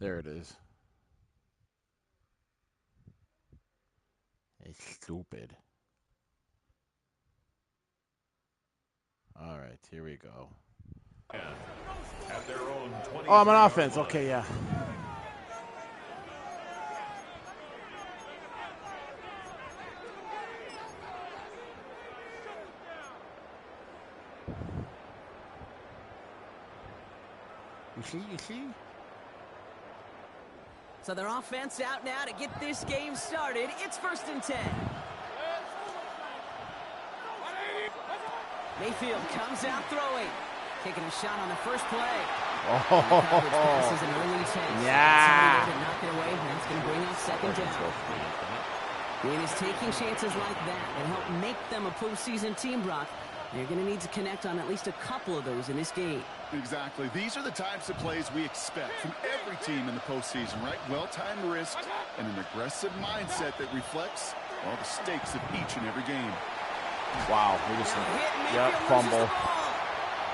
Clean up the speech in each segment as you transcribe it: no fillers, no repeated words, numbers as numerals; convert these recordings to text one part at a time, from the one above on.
There it is. It's stupid. All right, here we go. At their own Oh, I'm on offense. Okay, yeah. You see? So their offense out now to get this game started. It's 1st and 10. Mayfield comes out throwing. Taking a shot on the first play. Oh, This is an early chase. yeah. Somebody to knock it away. That's going to bring up 2nd down. And it's taking chances like that that help make them a postseason team, Brock. They're going to need to connect on at least a couple of those in this game. Exactly. These are the types of plays we expect from every team in the postseason, right? Well-timed risk and an aggressive mindset that reflects all the stakes of each and every game. Wow. Yep, fumble.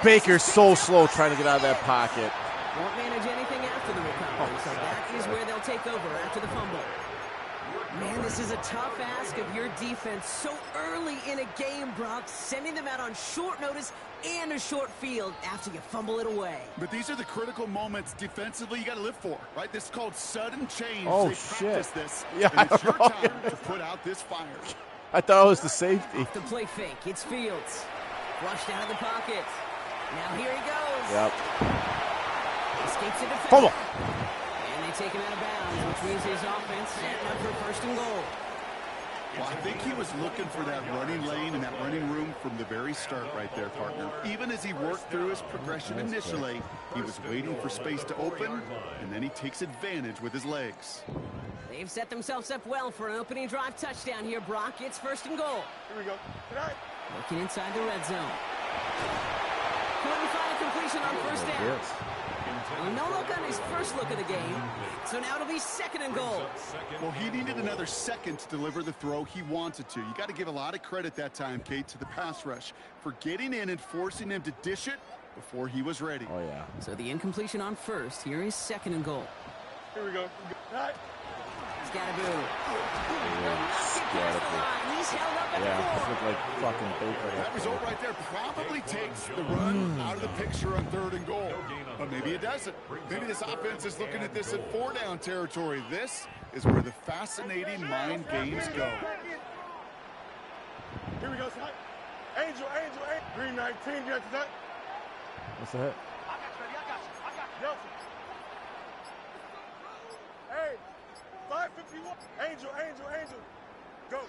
Baker's so slow trying to get out of that pocket. Won't manage anything after the recovery, so that is where they'll take over after the fumble. Man, this is a tough ask of your defense so early in a game, Brock, sending them out on short notice and a short field after you fumble it away. But these are the critical moments defensively you got to live for, right? This is called sudden change. Oh, they shit. This, Yeah, and it's I your know. time to put out this fire. I thought it was the safety. Off the play fake, it's Fields. Flushed out of the pocket. Now here he goes. Yep. Escapes the defender. Fumble. And they take him out of bounds, which means his offense setting up for 1st and goal. Well, I think he was looking for that running lane and that running room from the very start right there, partner. Even as he worked through his progression initially, he was waiting for space to open, and then he takes advantage with his legs. They've set themselves up well for an opening drive touchdown here, Brock. It's 1st and goal. Here we go. Looking inside the red zone. Couldn't find a completion on 1st down. Yes. Well, no look on his first look of the game, so now it'll be 2nd and goal. Well, he needed another second to deliver the throw he wanted to. You got to give a lot of credit that time, Kate, to the pass rush for getting in and forcing him to dish it before he was ready. Oh, yeah. So the incompletion on 1st. Here is 2nd and goal. Here we go. Scatterboo. He's held up at Yeah, 4. look like fucking Baker. That result right there probably takes the run out of the picture on 3rd and goal. But maybe it doesn't. Maybe this offense is looking at this at 4-down territory. This is where the fascinating mind games go. Here we go, son. Angel. Green 19, you got that? What's that? Nelson. Hey, 551. Angel. Go.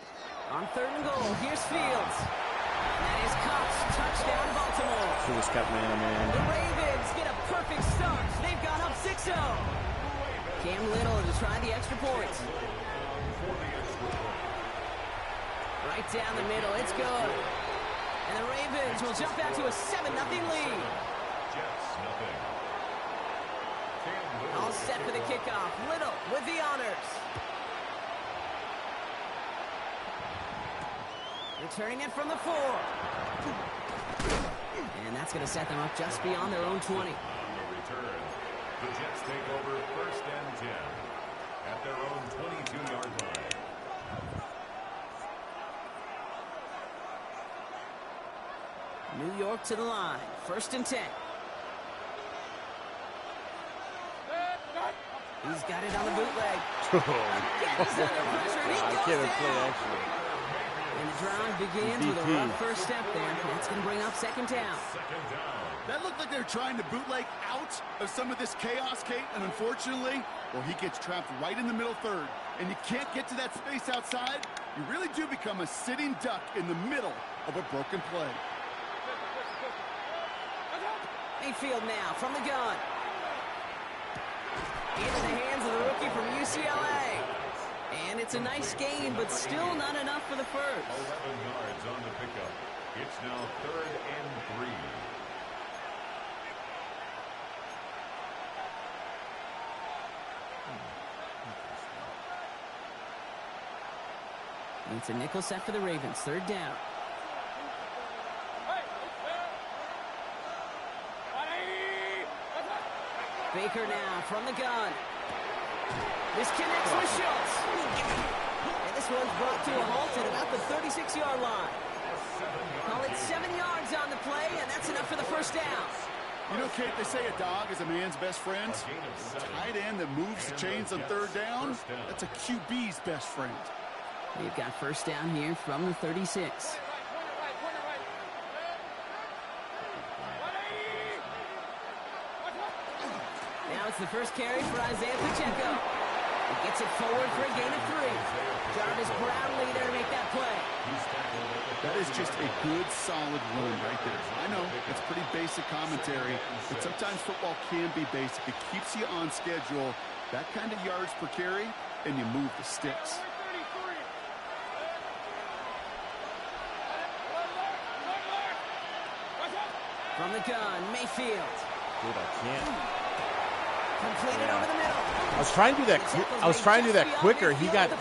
On 3rd and goal, here's Fields. That is Cox. Touchdown, Baltimore. Should have kept man. The Ravens get a perfect start. They've gone up 6-0. Cam Little to try the extra point. Right down the middle, it's good. And the Ravens will jump out to a 7-0 lead. All set for the kickoff. Little with the honors. Returning it from the 4. And that's going to set them up just beyond their own 20. On the return, the Jets take over 1st and 10 at their own 22-yard line. New York to the line. 1st and 10. He's got it on the bootleg. Again, he's under pressure, and he I goes can't down. play actually. And the drive begins with a rough first step there. That's going to bring up 2nd down. That looked like they're trying to bootleg out of some of this chaos, Kate, and unfortunately, well, he gets trapped right in the middle 3rd, and you can't get to that space outside. You really do become a sitting duck in the middle of a broken play. Mayfield now from the gun. Into the hands of the rookie from UCLA. And it's a nice gain, but still not enough for the first. 11 yards on the pickup. It's now 3rd and 3. It's a nickel set for the Ravens. 3rd down. Baker now from the gun. This connects with Schultz. And this one's brought to a halt at about the 36-yard line. Call it 7 yards on the play, and that's enough for the first down. You know, Kate, they say a dog is a man's best friend. A tight end that moves the chains on third down, that's a QB's best friend. They've got first down here from the 36. Now it's the first carry for Isaiah Pacheco. He gets it forward for a gain of 3. Jarvis Brownlee there to make that play. That is just a good, solid run right there. I know, it's pretty basic commentary, but sometimes football can be basic. It keeps you on schedule, that kind of yards per carry, and you move the sticks. From the gun, Mayfield. Dude, I can't. Completed over the middle. I was trying to do that. I was trying to do that quicker. He like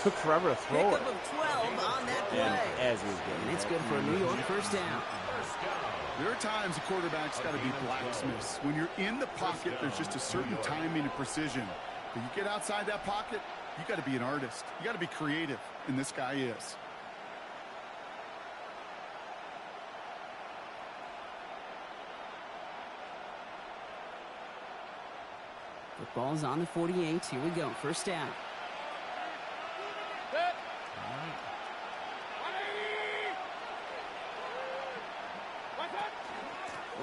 took forever to throw it. Pickup of 12 on that play. And as he was getting And it's good for a New York first down. There are times a quarterback's got to be blacksmiths. When you're in the pocket, there's just a certain timing and precision. But you get outside that pocket, you got to be an artist. You got to be creative, and this guy is. Football's on the 48. Here we go. First down.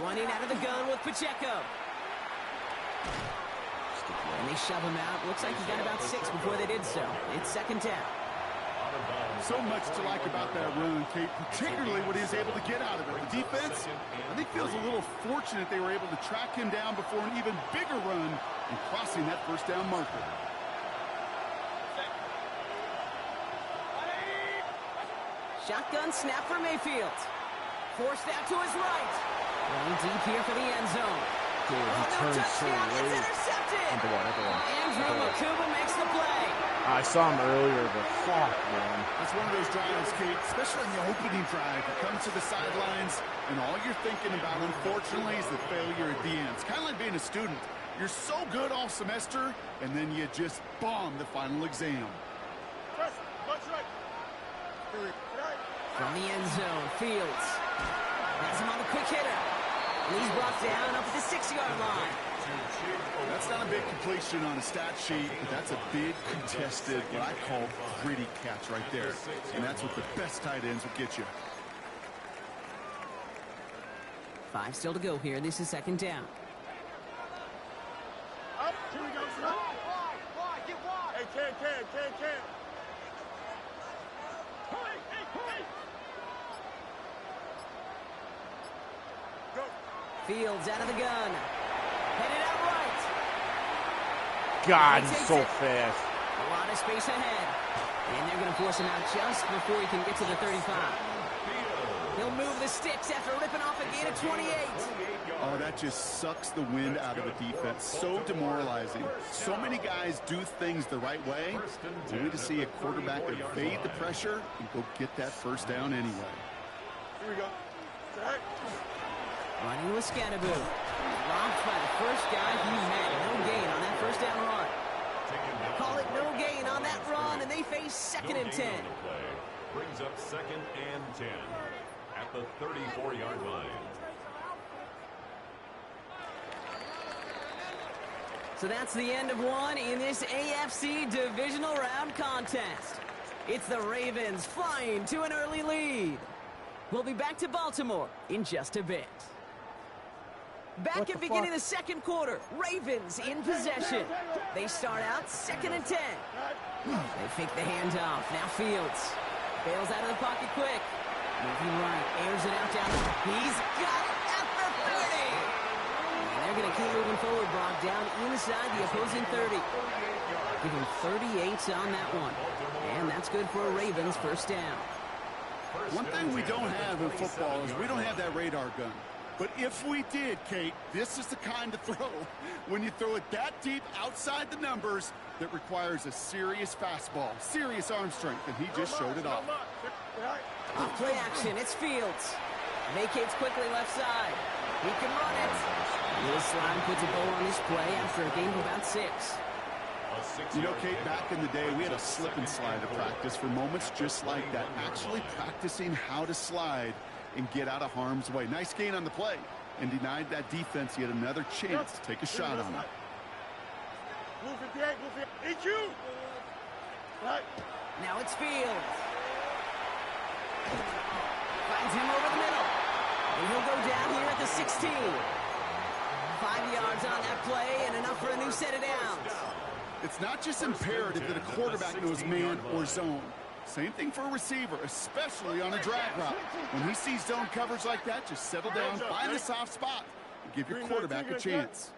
Running out of the gun with Pacheco. And they shove him out. Looks like he got about 6 before they did so. It's second down. So much to like about that run, Kate, particularly what he was able to get out of it. The defense, I think, feels a little fortunate they were able to track him down before an even bigger run and crossing that first down marker. Shotgun snap for Mayfield. Forced out to his right. Going deep here for the end zone. Dude, he turns so Touchdown. It's late. intercepted. At the one. Andrew Makuba makes the play. I saw him earlier, but fuck, man. That's one of those drives, Kate, especially in the opening drive. You come to the sidelines, and all you're thinking about, unfortunately, is the failure at the end. It's kind of like being a student. You're so good all semester, and then you just bomb the final exam. From the end zone, Fields has him on the quick hitter. And he's brought down up at the 6-yard line. That's not a big completion on a stat sheet, but that's a big contested, what I call gritty catch right there. And that's what the best tight ends will get you. 5 still to go here. This is second down. Hey, can. Fields out of the gun. Headed out right. God, He he's takes so it. fast. A lot of space ahead. And they're going to force him out just before he can get to the 35. He'll move the sticks after ripping off a gain of 28. Oh, that just sucks the wind out of a defense. So demoralizing. So many guys do things the right way, only to see a quarterback evade the pressure and go get that first down anyway. Here we go. Running with Scannaboo. Rocked by the first guy he met. No gain on that first down run. Call it no gain on that run, and they face second and 10. Brings up second and 10 at the 34-yard line. So that's the end of one in this AFC divisional round contest. It's the Ravens flying to an early lead. We'll be back to Baltimore in just a bit. Back at beginning of the second quarter, Ravens in possession. They start out second and 10. They fake the handoff. Now Fields bails out of the pocket quick. Moving right, airs it out down. He's got it at the 30. And they're going to keep moving forward, Brock, down inside the opposing 30. Give him 38 on that one. And that's good for a Ravens first down. One thing we don't have in football is we don't have that radar gun. But if we did, Kate, this is the kind of throw, when you throw it that deep outside the numbers, that requires a serious fastball, serious arm strength, and he just showed it off. Off play action, it's Fields. Vacates quickly left side. He can run it. Little slide puts a bow on this play after a gain of about 6. You know, Kate, back in the day, we had a slip and slide to practice for moments just like that. Actually practicing how to slide and get out of harm's way. Nice gain on the play, and denied that defense yet another chance to take a shot on it. Now it's Fields. Finds him over the middle. And he'll go down here at the 16. 5 yards on that play and enough for a new set of downs. It's not just imperative that a quarterback knows man or zone. Same thing for a receiver, especially on a drag route. When he sees zone coverage like that, just settle down, find the soft spot, and give your quarterback a chance.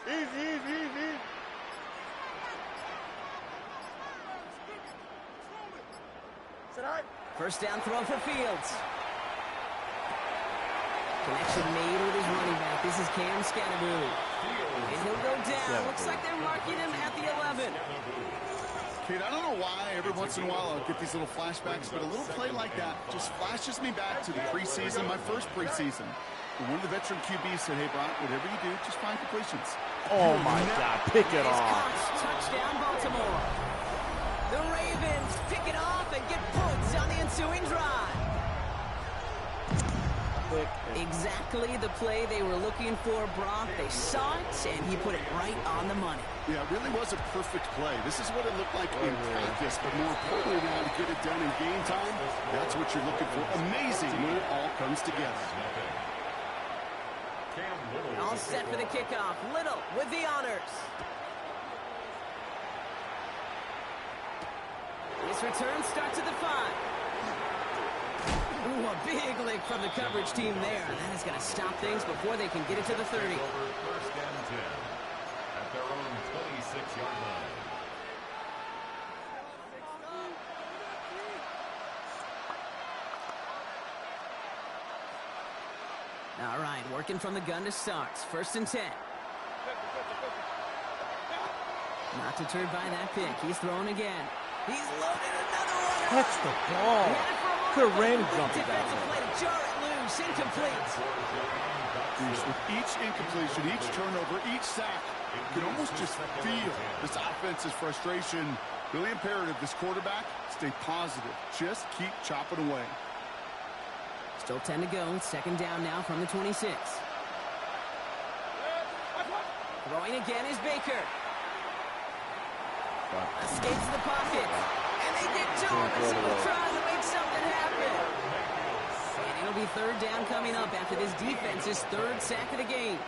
Easy. First down throw for Fields. Connection made with his running back. This is Cam Scanaboo. And he'll go down. Looks like they're marking him at the 11. Kate, I don't know why every once in a while I'll get these little flashbacks, but a little play like that just flashes me back to the preseason, my first preseason. And one of the veteran QBs said, hey, Brock, whatever you do, just find completions. Oh, my God. Pick it off. Touchdown, Baltimore. The Ravens pick it off and get points on the ensuing drive. Exactly the play they were looking for, Brock. They saw it, and he put it right on the money. Yeah, it really was a perfect play. This is what it looked like in practice, but more importantly now to get it done in game time, that's what you're looking for. Amazing when it all comes together. All set for the kickoff. Little with the honors. This return starts at the 5. Ooh, a big lick from the coverage team there. That is going to stop things before they can get it to the 30. First and 10 at their own 26-yard line. All right, working from the gun to start. First and 10. Not deterred by that pick. He's throwing again. He's loaded another one. Catch the ball. Could have ran and jumped it back defensive play to jar it loose. Incomplete. With each incompletion, each turnover, each sack, you can almost just feel this offense's frustration. Really imperative, this quarterback, stay positive. Just keep chopping away. Still 10 to go. Second down now from the 26. Throwing again is Baker. Escapes the pocket. And they get to him as he was trying to make something happen. And it'll be third down coming up after this defense's third sack of the game.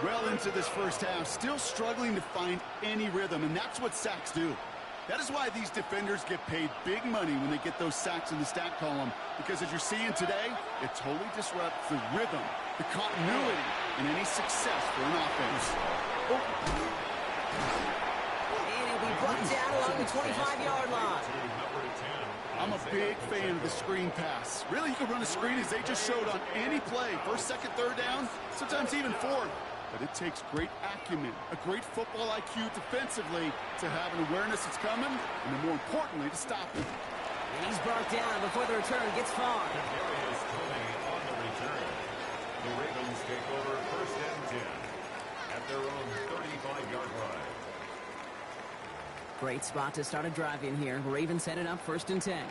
Well into this first half, still struggling to find any rhythm, and that's what sacks do. That is why these defenders get paid big money when they get those sacks in the stat column, because as you're seeing today, it totally disrupts the rhythm, the continuity, and any success for an offense. And he'll be brought down along the 25-yard line. I'm a big fan of the screen pass. Really, you can run a screen as they just showed on any play. First, second, third down, sometimes even fourth. But it takes great acumen, a great football IQ defensively to have an awareness it's coming, and then more importantly, to stop it. And he's brought down before the return gets far. On the return, the Ravens take over first and 10 at their own 35-yard line. Great spot to start a drive in here. Ravens headed up first and 10. You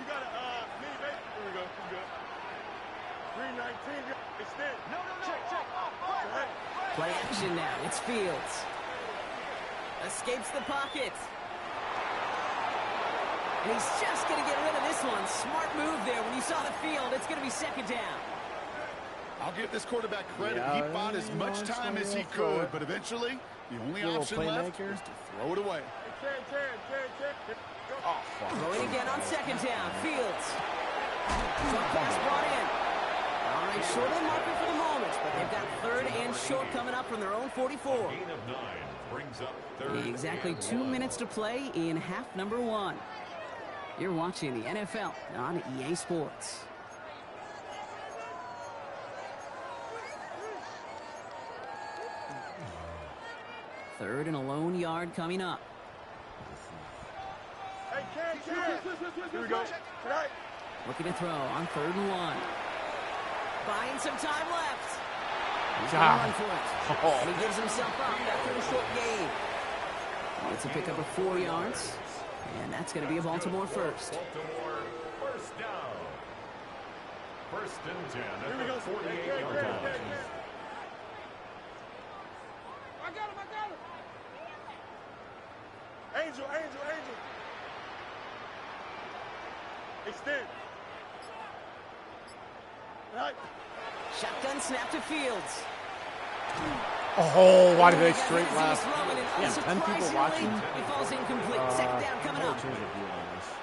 got it, me, baby. Here we go. You good. 319. Extend. No. Check. Play action now. It's Fields. Escapes the pocket. And he's just going to get rid of this one. Smart move there. When you saw the field, it's going to be second down. I'll give this quarterback credit. He bought as much time as he could, but eventually, the only option left was to throw it away. Throwing again on second down. Fields. Short pass brought in. All right, short of the marker for the moment, but they've got third and short coming up from their own 44. Gain of 9 brings up third. Exactly 2 minutes to play in half number 1. You're watching the NFL on EA Sports. Third and a lone yard coming up. Here we go. Looking to throw on 3rd and 1. Buying some time left. He's going to run for it. And he gives himself up after a short gain. It's a pickup of 4 yards. And that's going to be a Baltimore first. Baltimore first down. First and 10 at the 48-yard line. I got him. Angel. Extend. Right. Shotgun snap to Fields. Oh, why did they straight left? Yeah, 10 people watching. It falls incomplete. Second down coming up.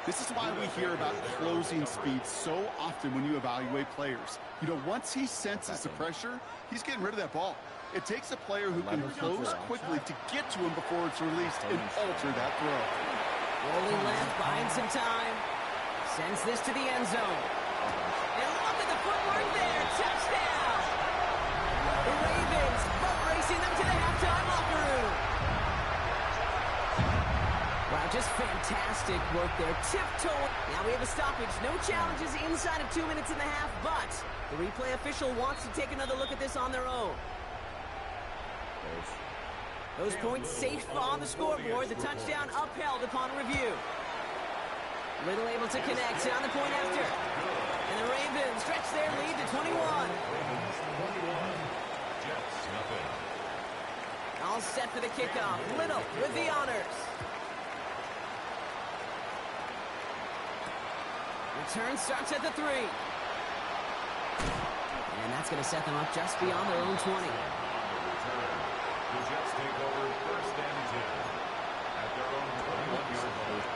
This is why we hear about closing speed so often when you evaluate players. You know, once he senses the pressure, he's getting rid of that ball. It takes a player who can close quickly to get to him before it's released and alter that throw. Rolling left, buying some time. Sends this to the end zone. And look at the footwork there. Touchdown! The Ravens boat racing them to the halftime locker room. Wow, just fantastic work there. Tiptoeing. Now we have a stoppage. No challenges inside of 2 minutes and a half, but the replay official wants to take another look at this on their own. Those points safe on the scoreboard. The touchdown upheld upon review. Little able to connect on the point after. And the Ravens stretch their lead to 21. All set for the kickoff. Little with the honors. Return starts at the 3. And that's going to set them up just beyond their own 20. The Jets take over first and 10 at their own 21-yard line.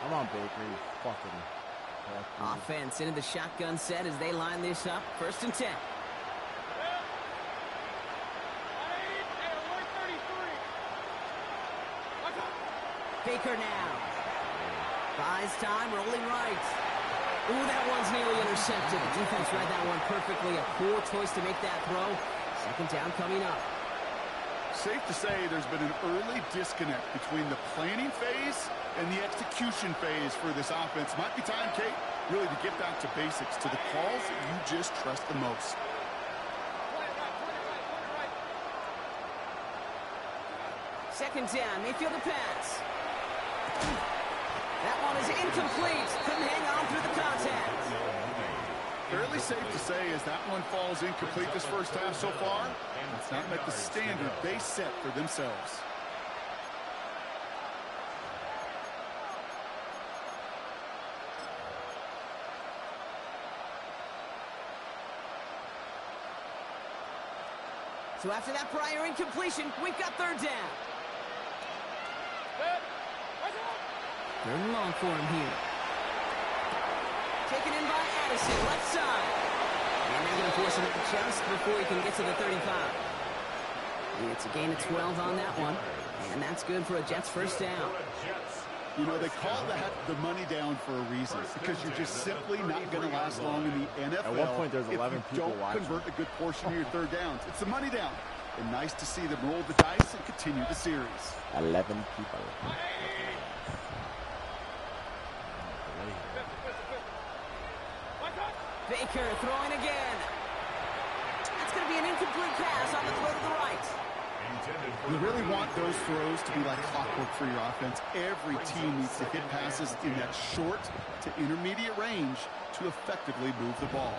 Come on, Baker, you fucking... Offense into the shotgun set as they line this up. First and 10. Baker now. Buys time, rolling right. Ooh, that one's nearly intercepted. The defense read that one perfectly. A poor choice to make that throw. Second down coming up. Safe to say there's been an early disconnect between the planning phase and the execution phase for this offense. Might be time, Kate, really to get back to basics, to the calls that you just trust the most. Second down, Mayfield to pass. That one is incomplete. Couldn't hang on through the contact. Fairly safe to say as that one falls incomplete this first half so far, it's not met the standard they set for themselves. So after that prior incompletion, we've got third down. Third and long for him here. Taken in by Addison, left side. And they're going to force him just before he can get to the 35. It's a gain of 12 on that one. And that's good for a Jets first down. You know, they call that the money down for a reason, because you're just simply not going to last long in the NFL. At one point, there's 11 people watching. Don't convert a good portion of your third downs. It's the money down. And nice to see them roll the dice and continue the series. 11 people. Baker throwing again. That's going to be an incomplete pass on the throw to the right. You really want those throws to be like clockwork for your offense. Every team needs to hit passes in that short to intermediate range to effectively move the ball.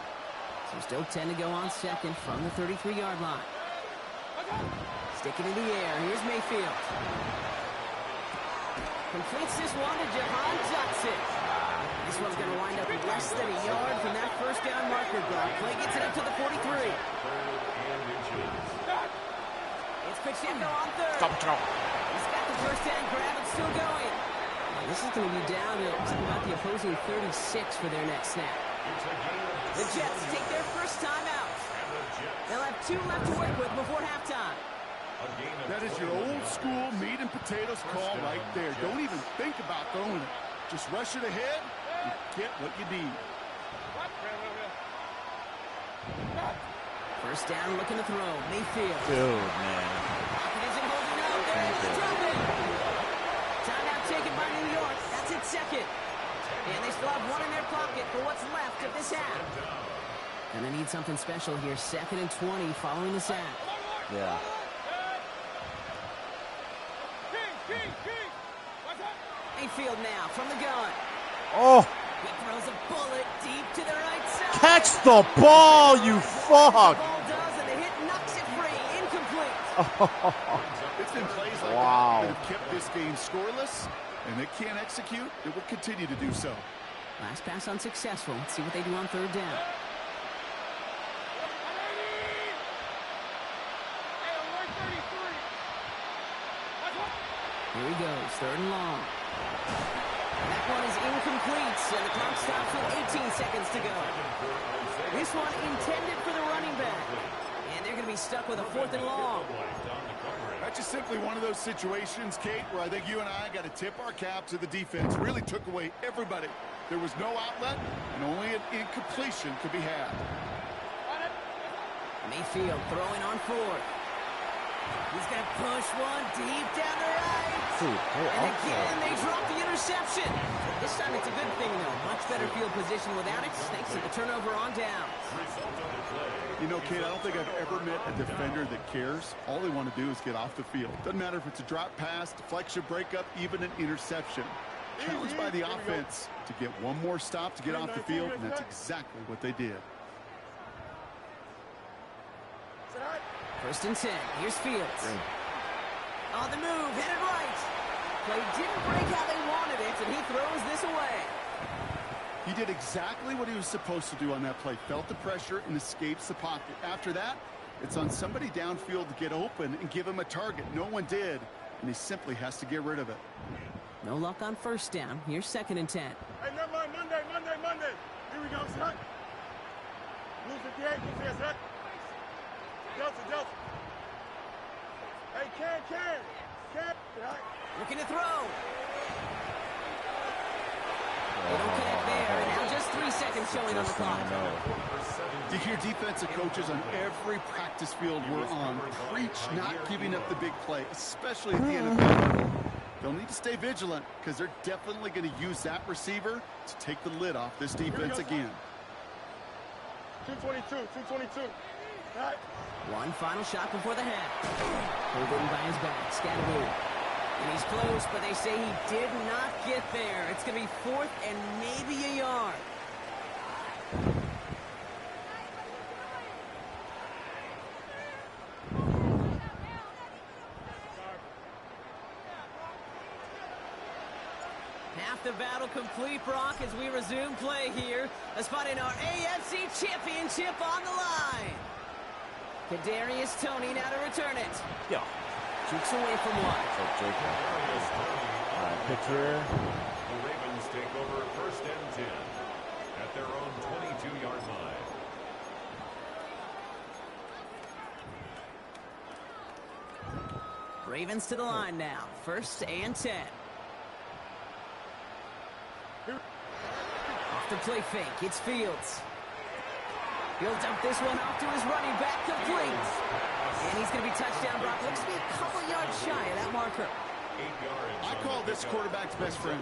So still 10 to go on second from the 33-yard line. Stick it in the air. Here's Mayfield. Completes this one to Jahan Dotson. This one's going to wind up less than a yard from that first down marker block. Play gets it up to the 43. It's Pacheco on third. Stop. He's got the first down grab. It's still going. This is going to be down to about the opposing 36 for their next snap. The Jets take their first time out. They'll have 2 left to work with before halftime. That is your old school meat and potatoes call right there. Don't even think about throwing it. Just rush it ahead and get what you need. First down, looking to throw. Mayfield. Dude, man. Pocket isn't holding up. There's the drop in. Timeout taken by New York. That's second. And they still have one in their pocket for what's left of this half. Gonna need something special here. 2nd and 20 following the sack. Yeah. Mayfield now from the gun. Oh, He throws a bullet deep to the right side. catch the ball, you fuck. Ball does, and the hit knocks it free. Incomplete. It's been plays like Wow. that have kept this game scoreless, and they can't execute. It will continue to do so. Last pass unsuccessful. Let's see what they do on 3rd down. Here he goes, 3rd and long. That one is incomplete, and the clock stops with 18 seconds to go. This one intended for the running back. And they're going to be stuck with a 4th and long. That's just simply one of those situations, Kate, where I think you and I got to tip our cap to the defense. Really took away everybody. There was no outlet, and only an incompletion could be had. Mayfield throwing on 4th. He's going to push one deep down the right. Dude, And again, they drop the interception. This time it's a good thing, though. Much better field position without it. Snakes at the turnover on down. You know, Kate, I don't think I've ever met a defender that cares. All they want to do is get off the field. Doesn't matter if it's a drop pass, deflection, breakup, even an interception. Challenged by the offense to get one more stop to get off the field, and that's exactly what they did. 1st and 10. Here's Fields. On the move, headed right. Play didn't break how they wanted it, and he throws this away. He did exactly what he was supposed to do on that play. Felt the pressure and escapes the pocket. After that, it's on somebody downfield to get open and give him a target. No one did, and he simply has to get rid of it. No luck on 1st down. Here's 2nd and 10. Hey, never mind. Monday. Here we go, son. Lose the game, son. Delta. Hey, Can. Looking to throw. They don't connect there, and now just 3 seconds showing on the clock. You hear defensive coaches on every practice field we're on preach not giving up the big play, especially at the end of the game. They'll need to stay vigilant because they're definitely going to use that receiver to take the lid off this defense again. 222. All right. One final shot before the half. Pulled in by his back, Scatteroo. And he's close, but they say he did not get there. It's going to be 4th and maybe a yard. Half the battle complete, Brock, as we resume play here. A spot in our AFC Championship on the line. Kadarius Toney now to return it. Yeah. Jukes away from one. Pick here. The Ravens take over 1st and 10 at their own 22-yard line. Ravens to the line now. 1st and 10. Off the play fake. It's Fields. He'll dump this one off to his running back, complete. And he's going to be touchdown, Brock. Looks to be a couple yards shy of that marker. I call this quarterback's best friend.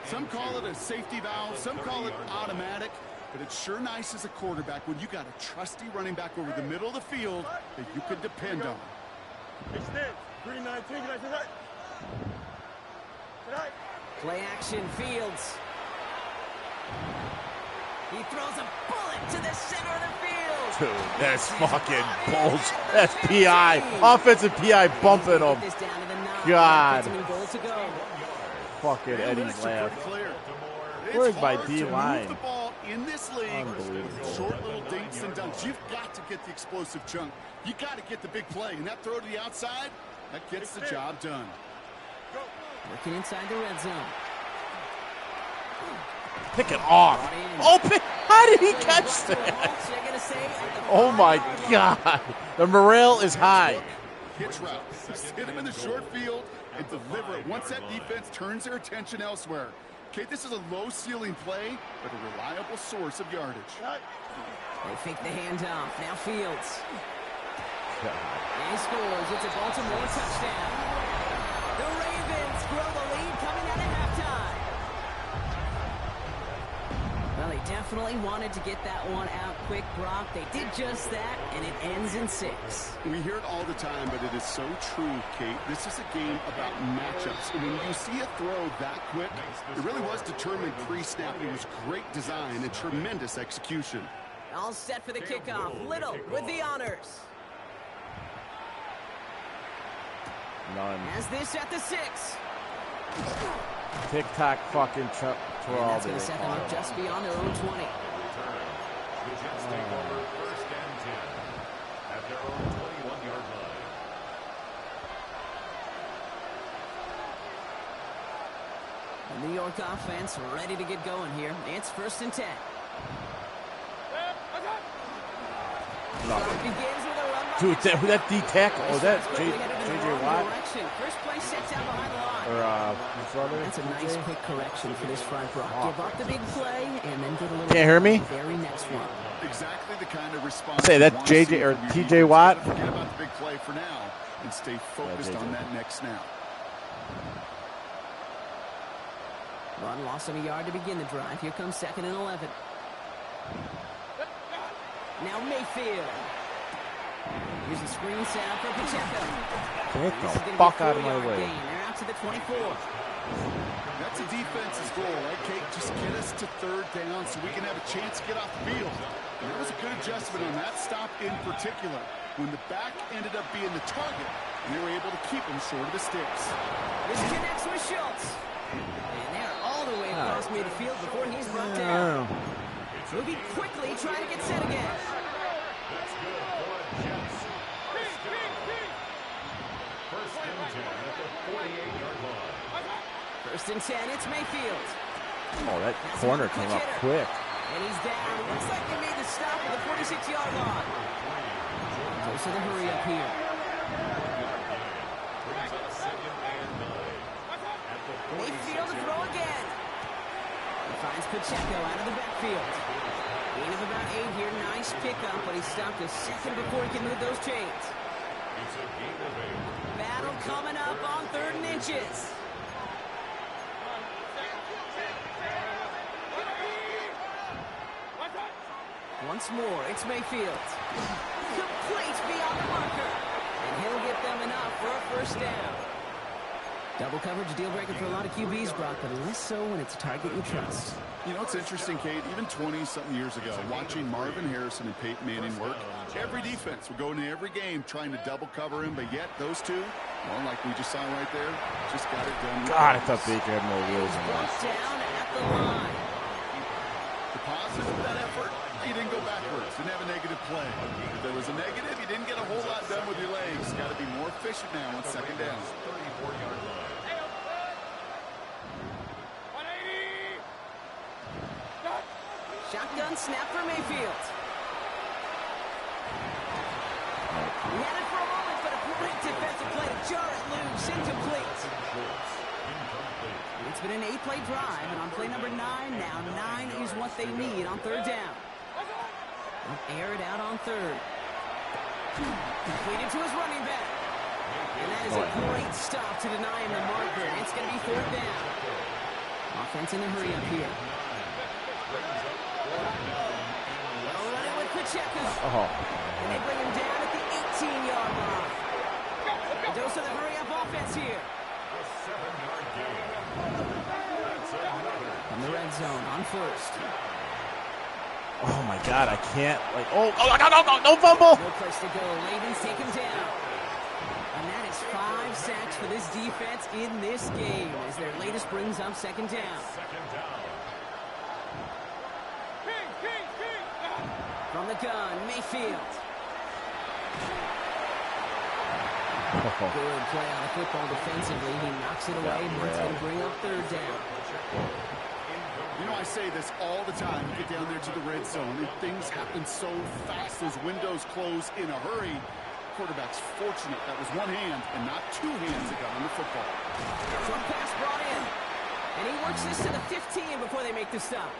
Some call it a safety valve, some call it automatic, but it's sure nice as a quarterback when you got a trusty running back over the middle of the field that you can depend on. Extend. 319. Tonight. Play action, Fields. He throws a bullet to the center of the field. Dude, that's fucking bullshit. That's PI. Offensive PI bumping him. This down to the 9. God. Puts him in goal to go. Fucking Eddie's Analytics are laugh. pretty clear. Where's It's my hard D to line? move the ball in this league Unbelievable. with short little dinks and dunks. You've got to get the explosive chunk. You got to get the big play, and that throw to the outside, that gets the job done. Working inside the red zone. Pick it off. Oh, how did he catch that? Oh, my God. The morale is high. Hitch route. Just hit him in the short field and deliver it once that defense turns their attention elsewhere. Okay, this is a low-ceiling play, but a reliable source of yardage. They fake the handoff. Now Fields. And he scores. It's a Baltimore touchdown. The Ravens grow the lead coming out of halftime. definitely wanted to get that one out quick, Brock. They did just that, and it ends in 6. We hear it all the time, but it is so true, Kate. This is a game about matchups. And when you see a throw that quick, it really was determined pre-snap. It was great design and tremendous execution. All set for the kickoff. Little with the honors. None. As this at the 6. Tic-tac fucking twirl. And that's going to set them up just beyond their own 20. The Jets take over first and 10 at their own 21-yard line. The New York offense ready to get going here. It's first and 10. Begins with a run by Dude, that D-tackle. Oh, that Quickly headed in the J.J. wrong Watt? direction. First play sets out behind the line. Or, his brother? That's a nice quick correction for this front, Brock. Give up the big play and then get a little. Can't hear me? The very next one. Exactly the kind of response. Say that you wanna see J.J. or from your T.J. defense. Watt? You gotta Forget about the big play for now and stay focused J.J. on that next snap. Run loss of a yard to begin the drive. Here comes 2nd and 11. Now Mayfield. Here's the screen sound for Pacheco. Get This is the gonna be fuck a out of my 4-yard way. gain. They're out to the 24. That's a defense's goal, right, Kate? Just get us to 3rd down so we can have a chance to get off the field. And that was a good adjustment on that stop in particular, when the back ended up being the target, and they were able to keep him short of the sticks. This connects with Schultz. And they're all the way across midfield before he's brought down. Moving quickly, trying to get set again. That's good for the Jets. First and 10 at the 48-yard line. First and 10, it's Mayfield. Oh, that corner came up quick. And he's down. Looks like they made the stop at the 46-yard line. Goes to the hurry up here. Brings up 2nd and 9 at the Mayfield to throw 46-yard line. again. He finds Pacheco out of the backfield. Gain of about 8 here. Nice pickup, but he stopped a second before he can move those chains. It's a gain of 8. Battle coming up on 3rd and inches. Once more, it's Mayfield. Complete beyond the marker. And he'll get them enough for a first down. Double coverage, deal breaker for a lot of QBs, Brock, but less so when it's a target you trust. You know, it's interesting, Kate, even 20-something years ago, watching Marvin Harrison and Peyton Manning work, every defense would go into every game trying to double cover him, but yet those two, well, like we just saw right there, just got it done. God, I thought Baker had more wheels than that. Down at the line. The positive of that effort, he didn't go backwards, didn't have a negative play. If there was a negative, you didn't get a whole lot done with your legs. Got to be more efficient now on 2nd down. 34-yard line. Shotgun snap for Mayfield. He had it for a moment, but a great defensive play to jar it loose. Incomplete. It's been an 8-play drive, and on play number 9, now 9 is what they need on 3rd down. They'll air it out on 3rd. Completed to his running back. And that is a great stop to deny him the marker. It's going to be 3rd down. Offense in a hurry up here. Well, running with Pacheco. And they bring him down at the 18-yard line. A dose of the hurry-up offense here. A 7-yard gain. That's another. From the red zone on 1st. Oh my God, I can't. Like, no fumble. No place to go. Ravens take him down. And that is 5 sacks for this defense in this game as their latest brings up 2nd down. 2nd down. From the gun, Mayfield. Good play on the football defensively. He knocks it away, and that's going to bring up 3rd down. You know, I say this all the time. You get down there to the red zone, and things happen so fast. Those windows close in a hurry. Quarterback's fortunate that was one hand and not 2 hands that got on the football. Short pass brought in. And he works this to the 15 before they make the stop.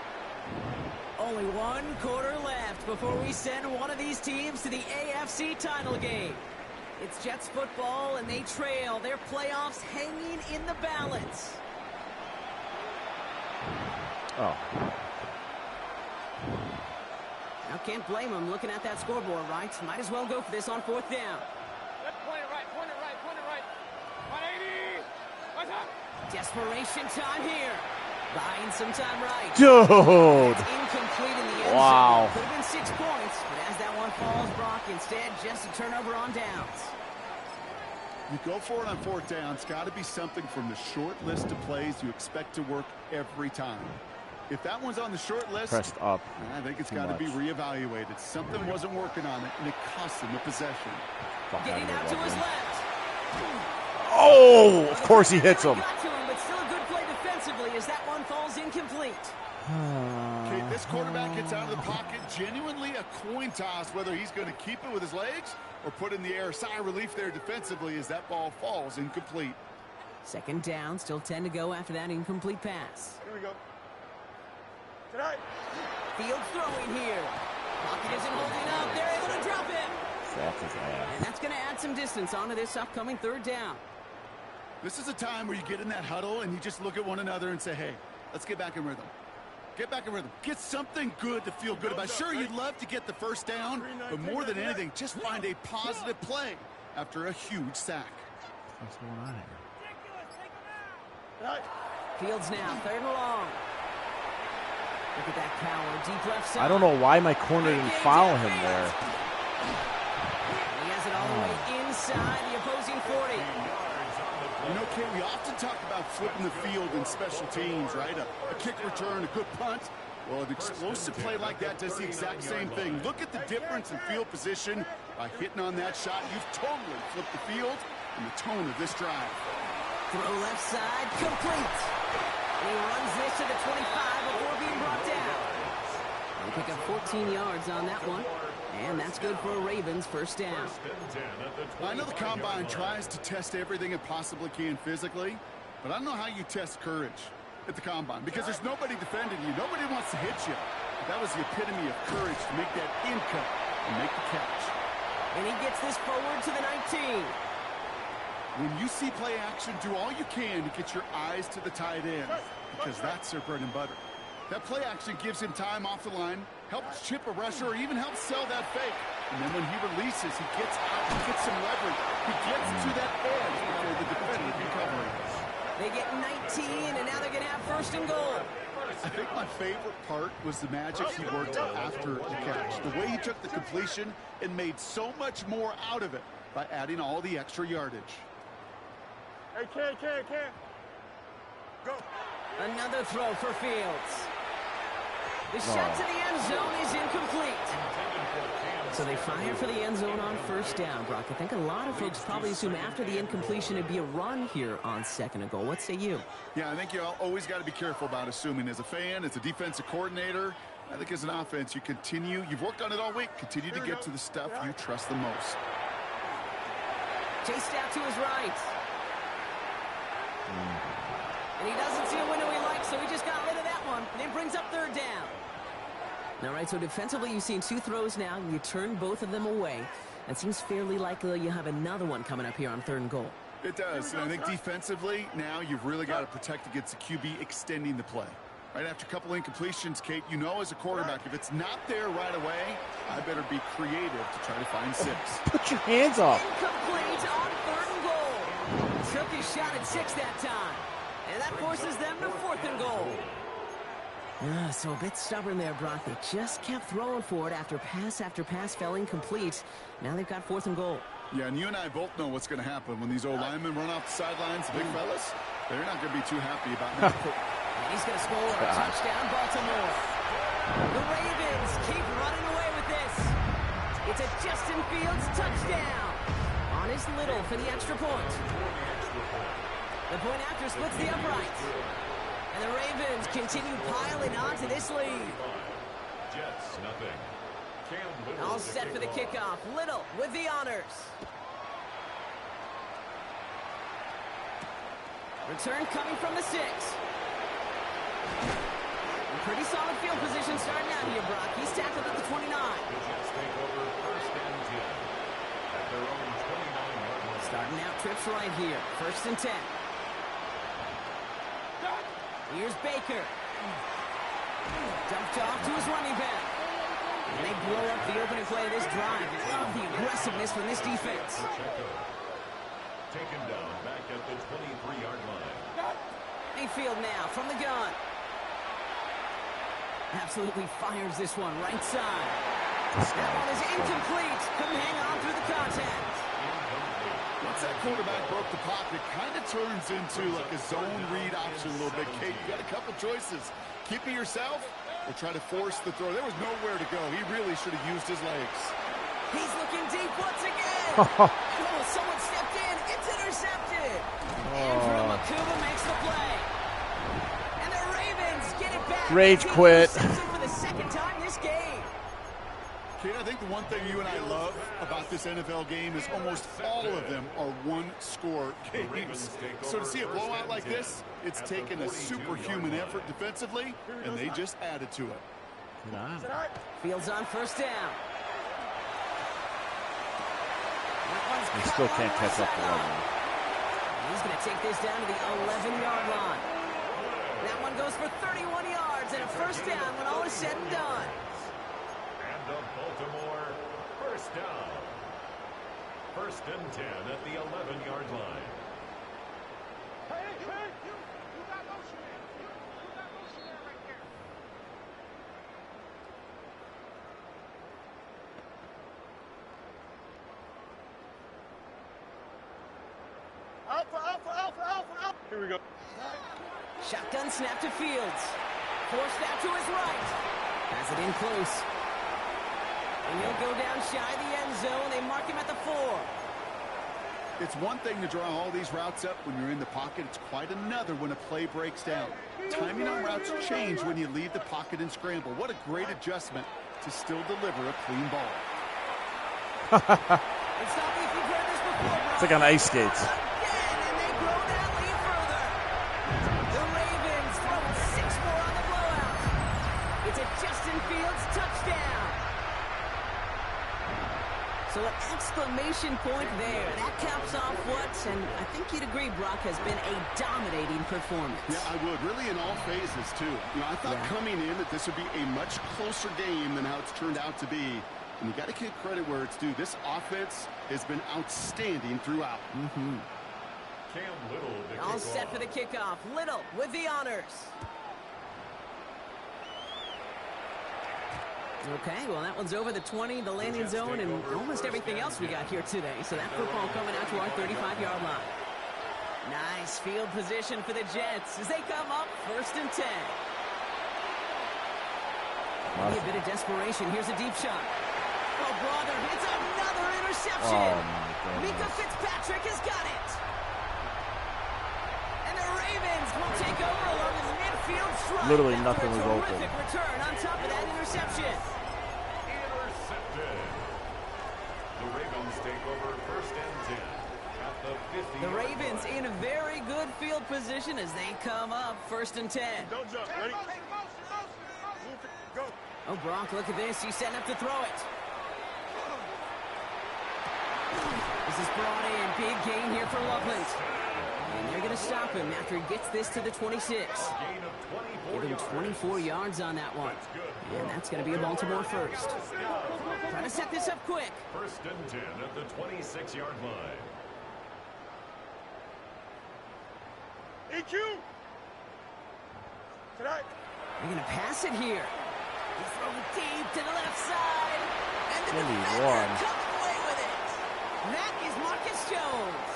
Only 1 quarter left before we send one of these teams to the AFC title game. It's Jets football, and they trail. Their playoffs hanging in the balance. Oh. I can't blame him looking at that scoreboard, right? Might as well go for this on 4th down. Point it right, point it right, point it right. 180. What's up? Desperation time here. Buying some time right. Dude. It's incomplete in the end Wow. zone. Could have been 6 points, but as that one falls, Brock, instead just a turnover on downs. You go for it on 4th down. It's got to be something from the short list of plays you expect to work every time. If that one's on the short list, Pressed up. I think it's got to be reevaluated. Something wasn't working on it, and it cost him a possession. Getting out to his left. Oh, of course he hits him. Got to him, but still a good play defensively as that one falls incomplete. Okay, this quarterback gets out of the pocket. Genuinely a coin toss whether he's going to keep it with his legs or put in the air. Sigh of relief there defensively as that ball falls incomplete. 2nd down, still 10 to go after that incomplete pass. Here we go. Tonight. Fields throwing here. Pocket isn't holding up. They're able to drop it. That's his ass. And that's going to add some distance onto this upcoming 3rd down. This is a time where you get in that huddle and you just look at one another and say, hey, let's get back in rhythm. Get back in rhythm. Get something good to feel good about. Sure, you'd love to get the 1st down, but more than anything, just find a positive play after a huge sack. What's going on here? Tonight. Fields now, 3rd and long. Look at that power, deep left side. I don't know why my corner didn't follow him there. He has it all the way inside the opposing 40. You know, Kate, we often talk about flipping the field in special teams, right? A kick return, a good punt. Well, an explosive play like that does the exact same thing. Look at the difference in field position. By hitting on that shot, you've totally flipped the field and the tone of this drive. Throw left side, complete. And he runs this to the 25 before being brought down. They pick up 14 yards on that one. And that's good for a Ravens 1st down. I know the Combine tries to test everything it possibly can physically, but I don't know how you test courage at the Combine because there's nobody defending you. Nobody wants to hit you. But that was the epitome of courage to make that in cut and make the catch. And he gets this forward to the 19. When you see play action, do all you can to get your eyes to the tight end because that's their bread and butter. That play action gives him time off the line, helps chip a rusher, or even helps sell that fake. And then when he releases, he gets out, he gets some leverage. He gets to that edge before the defender can cover it. They get 19, and now they're going to have 1st and goal. I think my favorite part was the magic he worked after the catch. The way he took the completion and made so much more out of it by adding all the extra yardage. Hey, Ken. Go. Another throw for Fields. The shot to the end zone is incomplete. So they fire for the end zone on 1st down, Brock. I think a lot of folks probably assume after the incompletion it'd be a run here on 2nd and goal. What say you? Yeah, I think you always got to be careful about assuming. As a fan, as a defensive coordinator, I think as an offense, you've worked on it all week, continue to get to the stuff you trust the most. Chased out to his right. And he doesn't see a window he likes, so he just got rid of that one. And it brings up 3rd down. All right, so defensively you've seen 2 throws now. You turn both of them away. It seems fairly likely you have another one coming up here on 3rd and goal. It does, and I think defensively, now you've really got to protect against the QB extending the play. Right after a couple incompletions, Kate, you know as a quarterback, if it's not there right away, I better be creative to try to find 6. Put your hands up. Incomplete on 3rd and goal. Took his shot at 6 that time. And that forces them to 4th and goal. So a bit stubborn there, Brock. They just kept throwing for it after pass fell incomplete. Now they've got 4th and goal. Yeah, and you and I both know what's going to happen when these old linemen run off the sidelines, the big fellas. They're not going to be too happy about that. And he's going to score a touchdown, Baltimore. The Ravens keep running away with this. It's a Justin Fields touchdown. On his Little for the extra point. The point after splits the upright. And the Ravens continue piling on to this lead. Jets, nothing. Cam Little All set for the kickoff. Little with the honors. Return coming from the 6. Pretty solid field position starting out here, Brock. He's tackled at the 29. The Jets take over 1st and 10 at their own 29-yard line. Starting out trips right here. 1st and 10. Here's Baker. Dumped off to his running back. And they blow up the opening play of this drive. Love the aggressiveness from this defense. Taken down back at the 23-yard line. Mayfield now from the gun. Absolutely fires this one right side. That ball is incomplete. Couldn't hang on through the contact. Once that quarterback broke the pocket, kind of turns into like a zone read option a little bit, Kate. You got a couple choices. Keep it yourself or try to force the throw. There was nowhere to go. He really should have used his legs. He's looking deep once again. Oh, someone stepped in. It's intercepted. Andrew Makuba makes the play. And the Ravens get it back. Rage quit. For the second time this game. Kate, I think the one thing you and I love about this NFL game is almost all of them are one-score games. So to see a blowout like this, it's taken a superhuman effort defensively, and they just added to it. Wow. Fields on first down. He still can't catch up to London. He's going to take this down to the 11-yard line. That one goes for 31 yards and a first down when all is said and done. And the Baltimore first down. First and 10 at the 11-yard line. Hey, you got motion there. You got motion there right there. Alpha. Here we go. Shotgun snap to Fields. Forced out to his right. Has it in close. And he'll go down shy of the end zone. They mark him at the 4. It's one thing to draw all these routes up when you're in the pocket. It's quite another when a play breaks down. Timing on routes change when you leave the pocket and scramble. What a great adjustment to still deliver a clean ball. It's not if you've heard this before, bro. It's like on ice skates. Again, and they grow that lead further. The Ravens throwing 6 more on the blowout. It's a Justin Fields touchdown. So an exclamation point there. That caps off what, and I think you'd agree, Brock, has been a dominating performance. Yeah, I would. Really in all phases, too. You know, I thought coming in that this would be a much closer game than how it's turned out to be. And you got to give credit where it's due. This offense has been outstanding throughout. Cam Little to All kick set off. for the kickoff. Little with the honors. Okay, well, that one's over the 20, the landing zone, and almost everything else we got here today. So that football coming out to our 35-yard line. Nice field position for the Jets as they come up first and 10. Maybe a bit of desperation. Here's a deep shot. Oh, brother, it's another interception. Oh, my goodness. Mika Fitzpatrick has got it. And the Ravens will take over along the midfield stripe. Literally after nothing a was open. terrific return on top of that interception. Intercepted. The Ravens take over first and 10 at the 50. The Ravens in a very good field position as they come up first and 10. Don't jump. Ready? Go. Oh, Brock, look at this. He's setting up to throw it. This is brought in. Big gain here for Loveland. And they're going to stop him after he gets this to the 26. Gain of 24 Give him yards. 24 yards on that one. And that's going to be a Baltimore first. Trying to set this up quick. First and 10 at the 26-yard line. EQ. Tonight. They're going to pass it here. He's throwing deep to the left side. And the 21. defender coming away with it. That is Marcus Jones.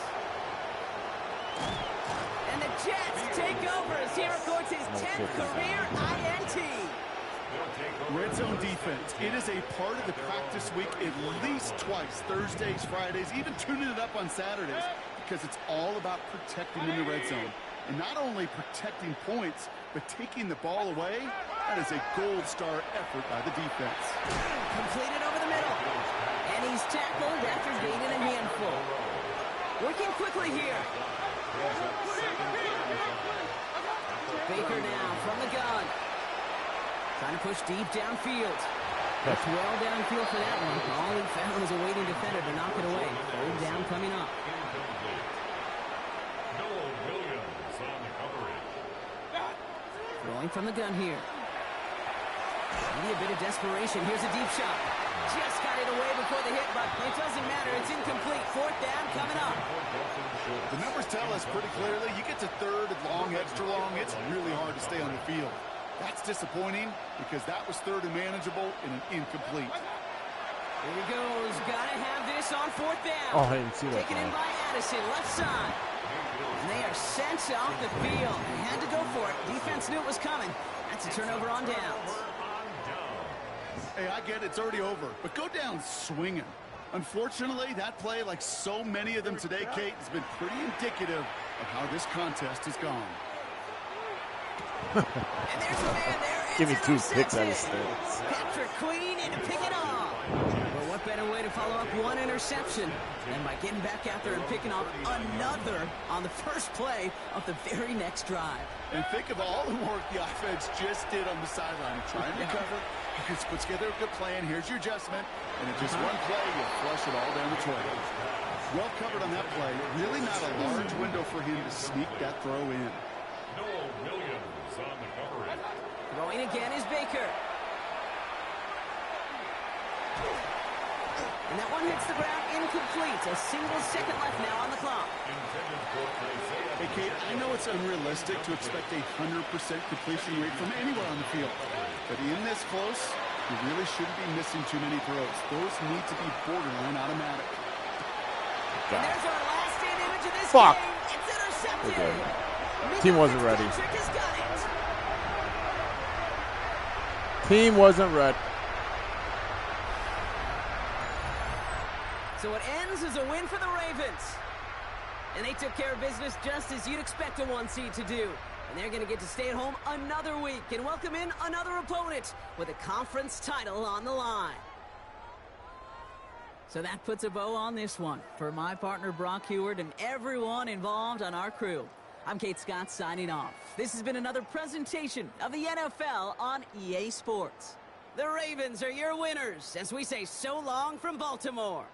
And the Jets take over as he records his 10th career INT. Red zone defense. It is a part of the practice week at least twice. Thursdays, Fridays, even tuning it up on Saturdays. Because it's all about protecting in the red zone. And not only protecting points, but taking the ball away. That is a gold star effort by the defense. Completed over the middle. And he's tackled after gaining a handful. Working quickly here. Baker now from the gun. Trying to push deep downfield. That's well downfield for that one. All he found was a waiting defender to knock it away. Third down coming up. Noah Williams on the coverage. Throwing from the gun here. Maybe a bit of desperation. Here's a deep shot. Just got it away before the hit, but it doesn't matter. It's incomplete. Fourth down coming up. The numbers tell us pretty clearly, you get to third and long, extra long, it's really hard to stay on the field. That's disappointing because that was third and manageable and an incomplete. Here he goes. Gotta have this on fourth down. Oh, I didn't see that. Taken in by Addison, left side. And they are sent off the field. They had to go for it. Defense knew it was coming. That's a turnover on downs. Hey, I get it, it's already over, but go down swinging. Unfortunately, that play, like so many of them today, Kate, has been pretty indicative of how this contest has gone. And there's a man there. Give me It's 2 picks out of intercepted. stats. Patrick Queen in to pick it off. But what better way to follow up one interception than by getting back out there and picking off another on the first play of the very next drive. And think of all the work the offense just did on the sideline, trying to cover. You can put together a good plan. Here's your adjustment. And in just one play, you flush it all down the trail. Well covered on that play. Really not a large window for him to sneak that throw in. Noah Williams on the coverage. Throwing again is Baker. And that one hits the ground incomplete. A single second left now on the clock. Hey, Kate, I know it's unrealistic to expect a 100% completion rate from anywhere on the field. But in this close, you really shouldn't be missing too many throws. Those need to be borderline automatic. And there's our last stand image of this Fuck. game. It's intercepted. Okay. Team wasn't ready. Patrick has got it. Team wasn't ready. So it ends as a win for the Ravens. And they took care of business just as you'd expect a 1 seed to do. And they're going to get to stay at home another week and welcome in another opponent with a conference title on the line. So that puts a bow on this one. For my partner Brock Heward and everyone involved on our crew, I'm Kate Scott signing off. This has been another presentation of the NFL on EA Sports. The Ravens are your winners as we say so long from Baltimore.